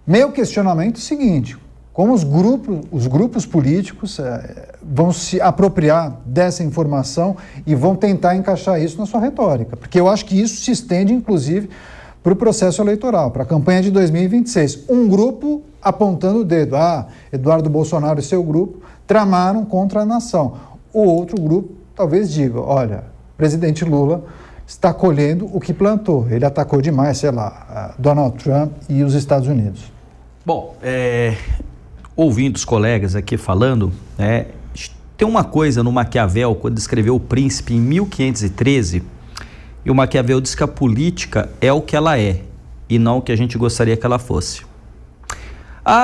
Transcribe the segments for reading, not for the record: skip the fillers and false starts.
Meu questionamento é o seguinte: como os grupos políticos vão se apropriar dessa informação e vão tentar encaixar isso na sua retórica? Porque eu acho que isso se estende, inclusive, para o processo eleitoral, para a campanha de 2026. Um grupo apontando o dedo. Eduardo Bolsonaro e seu grupo tramaram contra a nação. O outro grupo talvez diga, olha, o presidente Lula está colhendo o que plantou. Ele atacou demais, Donald Trump e os Estados Unidos. Bom, ouvindo os colegas aqui falando, tem uma coisa no Maquiavel, quando escreveu O Príncipe em 1513, e o Maquiavel diz que a política é o que ela é, e não o que a gente gostaria que ela fosse.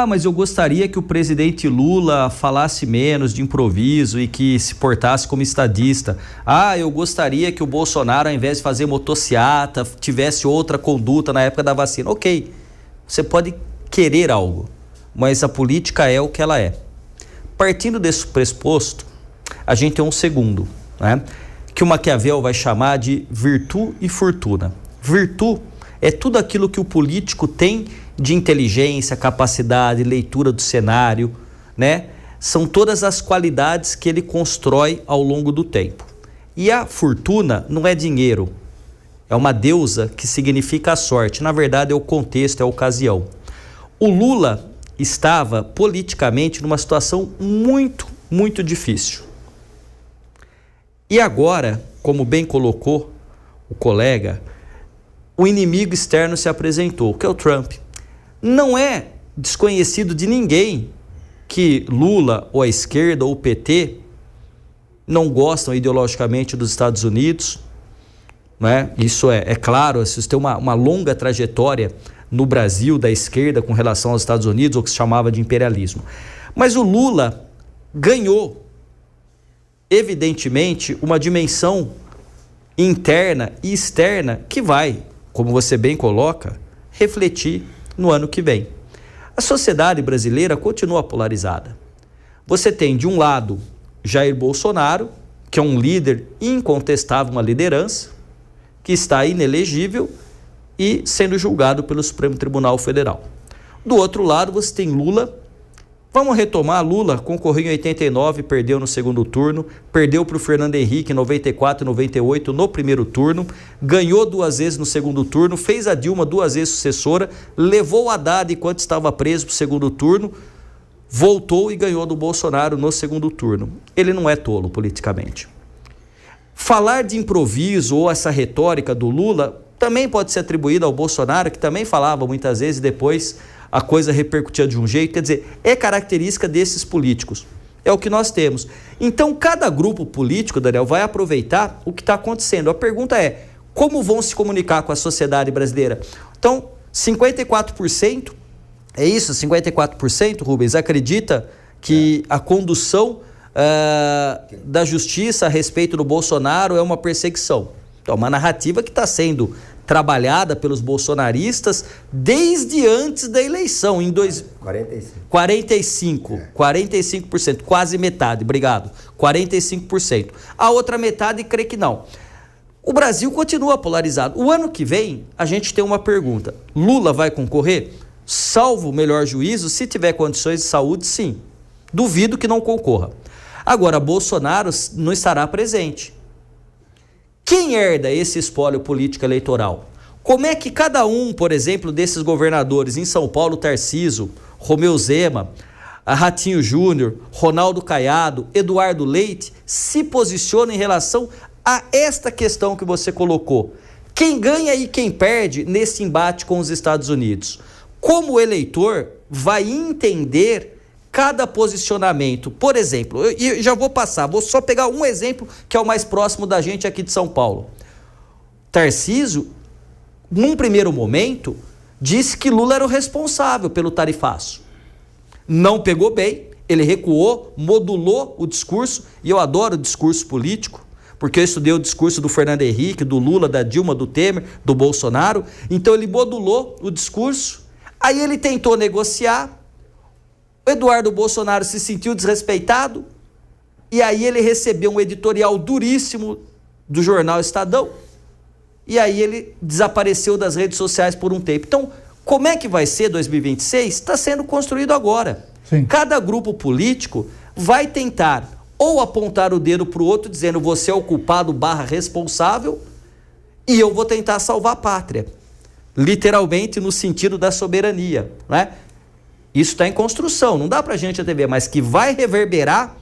Mas eu gostaria que o presidente Lula falasse menos de improviso e que se portasse como estadista. Eu gostaria que o Bolsonaro, ao invés de fazer motociata, tivesse outra conduta na época da vacina. Ok, você pode querer algo, mas a política é o que ela é. Partindo desse pressuposto, a gente tem um segundo, que o Maquiavel vai chamar de virtude e fortuna. Virtude é tudo aquilo que o político tem de inteligência, capacidade, leitura do cenário, São todas as qualidades que ele constrói ao longo do tempo. E a fortuna não é dinheiro, é uma deusa que significa a sorte. Na verdade, é o contexto, é a ocasião. O Lula estava politicamente numa situação muito, muito difícil. E agora, como bem colocou o colega, o inimigo externo se apresentou, que é o Trump. Não é desconhecido de ninguém que Lula, ou a esquerda, ou o PT, não gostam ideologicamente dos Estados Unidos, Isso é claro, isso tem uma longa trajetória no Brasil da esquerda com relação aos Estados Unidos, ou que se chamava de imperialismo. Mas o Lula ganhou, evidentemente, uma dimensão interna e externa que vai, como você bem coloca, refletir no ano que vem. A sociedade brasileira continua polarizada. Você tem, de um lado, Jair Bolsonaro, que é um líder incontestável, uma liderança, que está inelegível e sendo julgado pelo Supremo Tribunal Federal. Do outro lado, você tem Lula. Vamos retomar. Lula concorreu em 89, perdeu no segundo turno, perdeu para o Fernando Henrique em 94 e 98 no primeiro turno, ganhou 2 vezes no segundo turno, fez a Dilma 2 vezes sucessora, levou o Haddad enquanto estava preso para o segundo turno, voltou e ganhou do Bolsonaro no segundo turno. Ele não é tolo politicamente. Falar de improviso ou essa retórica do Lula também pode ser atribuída ao Bolsonaro, que também falava muitas vezes, depois a coisa repercutia de um jeito. Quer dizer, é característica desses políticos. É o que nós temos. Então, cada grupo político, Daniel, vai aproveitar o que está acontecendo. A pergunta é, como vão se comunicar com a sociedade brasileira? Então, 54%, é isso? 54%, Rubens, acredita que a condução da justiça a respeito do Bolsonaro é uma perseguição. Então, uma narrativa que está sendo trabalhada pelos bolsonaristas desde antes da eleição, 45%, quase metade, obrigado, 45%. A outra metade crê que não. O Brasil continua polarizado. O ano que vem, a gente tem uma pergunta. Lula vai concorrer? Salvo o melhor juízo, se tiver condições de saúde, sim. Duvido que não concorra. Agora, Bolsonaro não estará presente. Quem herda esse espólio político eleitoral? Como é que cada um, por exemplo, desses governadores em São Paulo, Tarcísio, Romeu Zema, Ratinho Júnior, Ronaldo Caiado, Eduardo Leite, se posiciona em relação a esta questão que você colocou? Quem ganha e quem perde nesse embate com os Estados Unidos? Como o eleitor vai entender cada posicionamento? Por exemplo, eu já vou só pegar um exemplo que é o mais próximo da gente aqui de São Paulo. Tarcísio, num primeiro momento, disse que Lula era o responsável pelo tarifaço. Não pegou bem, ele recuou, modulou o discurso, e eu adoro o discurso político, porque eu estudei o discurso do Fernando Henrique, do Lula, da Dilma, do Temer, do Bolsonaro. Então ele modulou o discurso, aí ele tentou negociar, o Eduardo Bolsonaro se sentiu desrespeitado, e aí ele recebeu um editorial duríssimo do jornal Estadão, e aí ele desapareceu das redes sociais por um tempo. Então, Como é que vai ser 2026? Está sendo construído agora. Sim. Cada grupo político vai tentar ou apontar o dedo para o outro, dizendo você é o culpado / responsável, e eu vou tentar salvar a pátria. Literalmente no sentido da soberania, né? Isso está em construção, não dá para a gente antever, mas que vai reverberar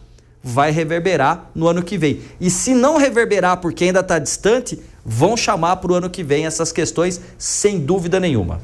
no ano que vem. E se não reverberar porque ainda está distante, vão chamar para o ano que vem essas questões, sem dúvida nenhuma.